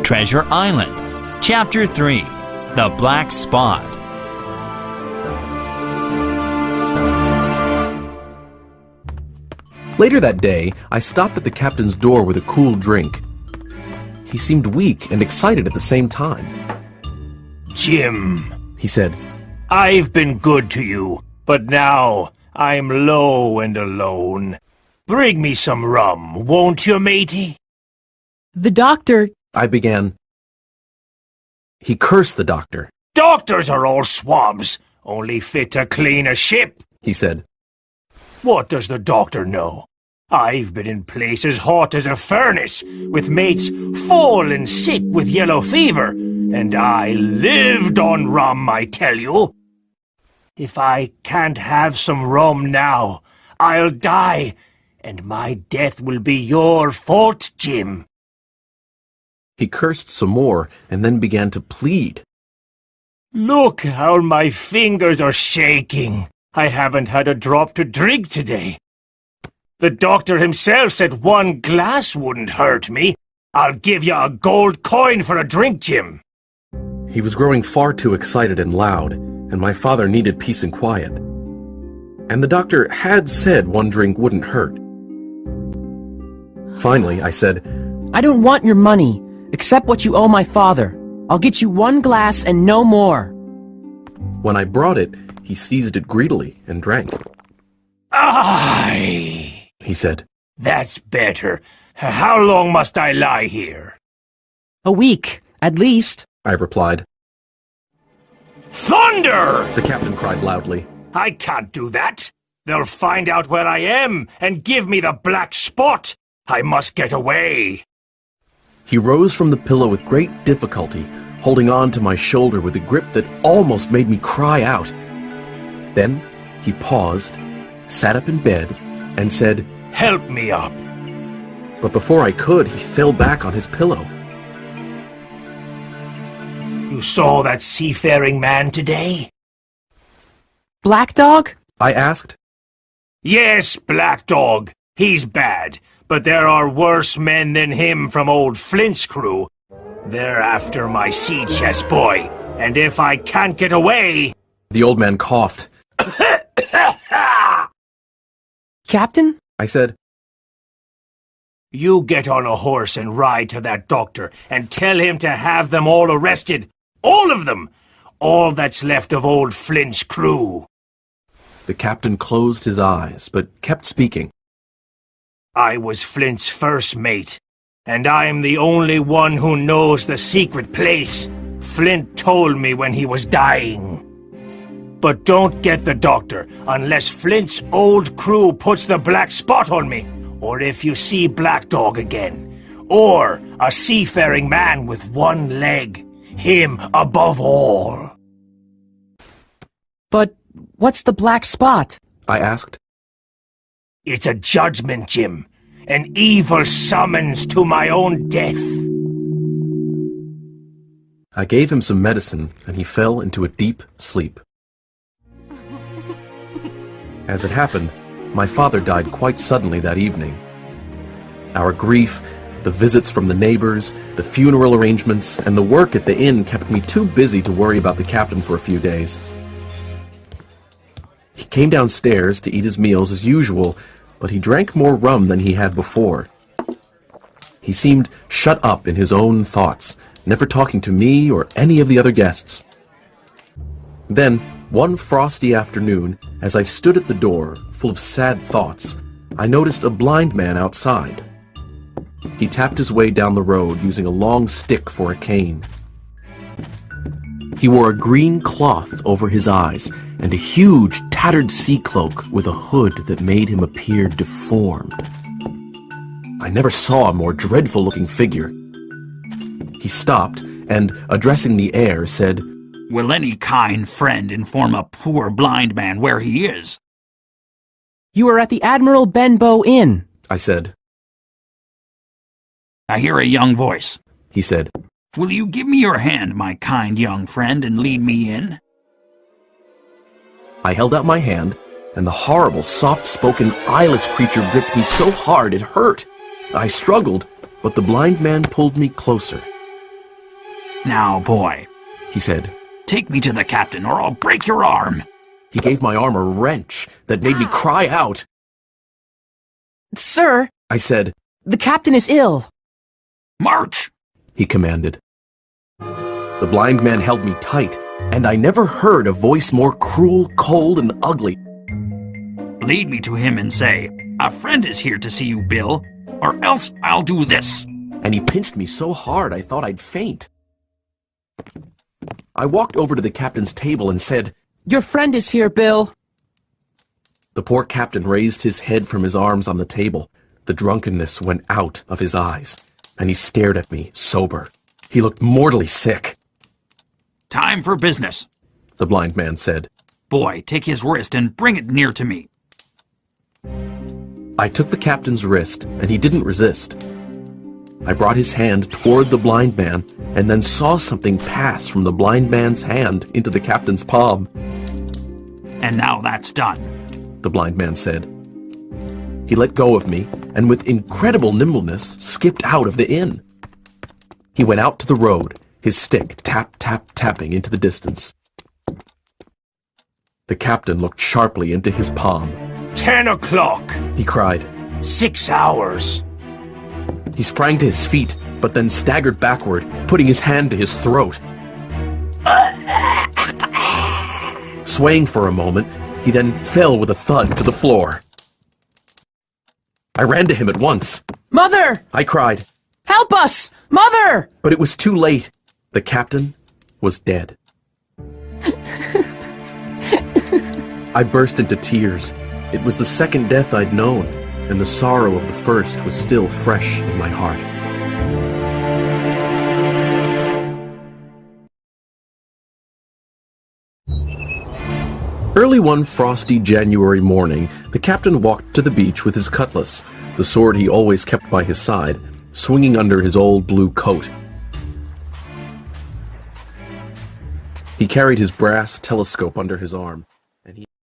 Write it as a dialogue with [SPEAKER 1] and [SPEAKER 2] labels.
[SPEAKER 1] Treasure Island. Chapter 3. The Black Spot.
[SPEAKER 2] Later that day, I stopped at the captain's door with a cool drink. He seemed weak and excited at the same time.
[SPEAKER 3] "Jim,"
[SPEAKER 2] he said,
[SPEAKER 3] "I've been good to you, but now I'm low and alone. Bring me some rum, won't you, matey?"
[SPEAKER 4] "The doctor—"
[SPEAKER 2] I began. He cursed the doctor.
[SPEAKER 3] "Doctors are all swabs, only fit to clean a ship,"
[SPEAKER 2] he said.
[SPEAKER 3] "What does the doctor know? I've been in places hot as a furnace, with mates fallen sick with yellow fever, and I lived on rum, I tell you. If I can't have some rum now, I'll die, and my death will be your fault, Jim."
[SPEAKER 2] He cursed some more and then began to plead.
[SPEAKER 3] "Look how my fingers are shaking. I haven't had a drop to drink today. The doctor himself said one glass wouldn't hurt me. I'll give you a gold coin for a drink, Jim."
[SPEAKER 2] He was growing far too excited and loud, and my father needed peace and quiet. And the doctor had said one drink wouldn't hurt. Finally, I said,
[SPEAKER 4] "I don't want your money. Accept what you owe my father. I'll get you one glass and no more."
[SPEAKER 2] When I brought it, he seized it greedily and drank.
[SPEAKER 3] "Aye,"
[SPEAKER 2] he said.
[SPEAKER 3] "That's better. How long must I lie here?"
[SPEAKER 4] "A week, at least,"
[SPEAKER 2] I replied.
[SPEAKER 3] "Thunder!"
[SPEAKER 2] The captain cried loudly.
[SPEAKER 3] "I can't do that. They'll find out where I am and give me the black spot. I must get away."
[SPEAKER 2] He rose from the pillow with great difficulty, holding on to my shoulder with a grip that almost made me cry out. Then he paused, sat up in bed, and said,
[SPEAKER 3] "Help me up."
[SPEAKER 2] But before I could, he fell back on his pillow.
[SPEAKER 3] "You saw that seafaring man today?"
[SPEAKER 4] "Black Dog?"
[SPEAKER 2] I asked.
[SPEAKER 3] "Yes, Black Dog. He's bad, but there are worse men than him from old Flint's crew. They're after my sea chest boy, and if I can't get away—"
[SPEAKER 2] The old man coughed.
[SPEAKER 4] "Captain?"
[SPEAKER 2] I said.
[SPEAKER 3] "You get on a horse and ride to that doctor and tell him to have them all arrested. All of them! All that's left of old Flint's crew."
[SPEAKER 2] The captain closed his eyes, but kept speaking.
[SPEAKER 3] "I was Flint's first mate, and I'm the only one who knows the secret place. Flint told me when he was dying. But don't get the doctor unless Flint's old crew puts the black spot on me, or if you see Black Dog again, or a seafaring man with one leg, him above all."
[SPEAKER 4] "But what's the black spot?"
[SPEAKER 2] I asked.
[SPEAKER 3] "It's a judgment, Jim. An evil summons to my own death."
[SPEAKER 2] I gave him some medicine, and he fell into a deep sleep. As it happened, my father died quite suddenly that evening. Our grief, the visits from the neighbors, the funeral arrangements, and the work at the inn kept me too busy to worry about the captain for a few days. He came downstairs to eat his meals as usual, but he drank more rum than he had before. He seemed shut up in his own thoughts, never talking to me or any of the other guests. Then, one frosty afternoon, as I stood at the door, full of sad thoughts, I noticed a blind man outside. He tapped his way down the road using a long stick for a cane. He wore a green cloth over his eyes and a huge, tattered sea cloak with a hood that made him appear deformed. I never saw a more dreadful-looking figure. He stopped and, addressing the air, said,
[SPEAKER 5] "Will any kind friend inform a poor blind man where he is?"
[SPEAKER 4] "You are at the Admiral Benbow Inn,"
[SPEAKER 2] I said.
[SPEAKER 5] "I hear a young voice,"
[SPEAKER 2] he said.
[SPEAKER 5] "Will you give me your hand, my kind young friend, and lead me in?"
[SPEAKER 2] I held out my hand, and the horrible, soft-spoken, eyeless creature gripped me so hard it hurt. I struggled, but the blind man pulled me closer.
[SPEAKER 5] Now, boy,
[SPEAKER 2] he said.
[SPEAKER 5] take me to the captain or I'll break your arm.
[SPEAKER 2] He gave my arm a wrench that made me cry out.
[SPEAKER 4] Sir,
[SPEAKER 2] I said,
[SPEAKER 4] the captain is ill.
[SPEAKER 5] March!
[SPEAKER 2] he commanded. The blind man held me tight, and I never heard a voice more cruel, cold, and ugly.
[SPEAKER 5] Lead me to him and say, a friend is here to see you, Bill, or else I'll do this.
[SPEAKER 2] And he pinched me so hard I thought I'd faint. I walked over to the captain's table and said,
[SPEAKER 4] Your friend is here, Bill.
[SPEAKER 2] The poor captain raised his head from his arms on the table. The drunkenness went out of his eyes, and he stared at me, sober. He looked mortally sick.
[SPEAKER 5] Time for business,
[SPEAKER 2] The blind man said.
[SPEAKER 5] Boy, take his wrist and bring it near to me.
[SPEAKER 2] I took the captain's wrist, and he didn't resist. I brought his hand toward the blind man, and then saw something pass from the blind man's hand into the captain's palm.
[SPEAKER 5] And now that's done.
[SPEAKER 2] The blind man said. He let go of me, and with incredible nimbleness skipped out of the inn. He went out to the road, his stick tapping into the distance. The captain looked sharply into his palm.
[SPEAKER 3] 10 o'clock.
[SPEAKER 2] He cried.
[SPEAKER 3] 6 hours.
[SPEAKER 2] He sprang to his feet, but then staggered backward, putting his hand to his throat. Swaying for a moment, he then fell with a thud to the floor. I ran to him at once.
[SPEAKER 4] Mother!
[SPEAKER 2] I cried.
[SPEAKER 4] Help us! Mother!
[SPEAKER 2] But it was too late. The captain was dead. I burst into tears. It was the second death I'd known, and the sorrow of the first was still fresh in my heart. Early one frosty January morning, the captain walked to the beach with his cutlass, the sword he always kept by his side, swinging under his old blue coat. He carried his brass telescope under his arm.